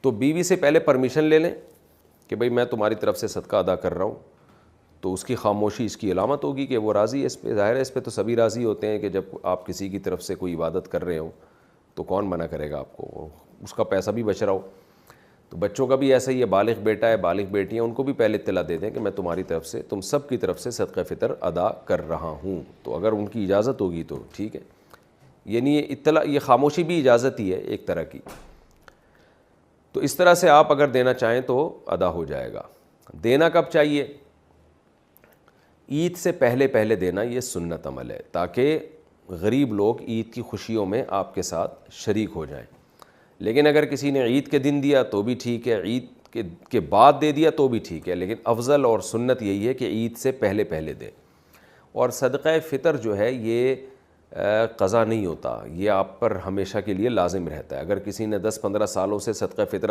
تو بیوی سے پہلے پرمیشن لے لیں کہ بھئی میں تمہاری طرف سے صدقہ ادا کر رہا ہوں، تو اس کی خاموشی اس کی علامت ہوگی کہ وہ راضی ہے اس پہ. ظاہر ہے اس پہ تو سبھی راضی ہوتے ہیں کہ جب آپ کسی کی طرف سے کوئی عبادت کر رہے ہو تو کون منع کرے گا آپ کو، اس کا پیسہ بھی بچ رہا ہو. تو بچوں کا بھی ایسا ہی ہے، بالغ بیٹا ہے بالغ بیٹی ہے، ان کو بھی پہلے اطلاع دے دیں کہ میں تمہاری طرف سے تم سب کی طرف سے صدقہ فطر ادا کر رہا ہوں. تو اگر ان کی اجازت ہوگی تو ٹھیک ہے، یعنی یہ اطلاع، یہ خاموشی بھی اجازت ہی ہے ایک طرح کی. تو اس طرح سے آپ اگر دینا چاہیں تو ادا ہو جائے گا. دینا کب چاہیے؟ عید سے پہلے پہلے دینا، یہ سنت عمل ہے تاکہ غریب لوگ عید کی خوشیوں میں آپ کے ساتھ شریک ہو جائیں. لیکن اگر کسی نے عید کے دن دیا تو بھی ٹھیک ہے، عید کے بعد دے دیا تو بھی ٹھیک ہے، لیکن افضل اور سنت یہی ہے کہ عید سے پہلے پہلے دے. اور صدقہ فطر جو ہے یہ قضا نہیں ہوتا، یہ آپ پر ہمیشہ کے لیے لازم رہتا ہے. اگر کسی نے 10-15 سالوں سے صدقہ فطر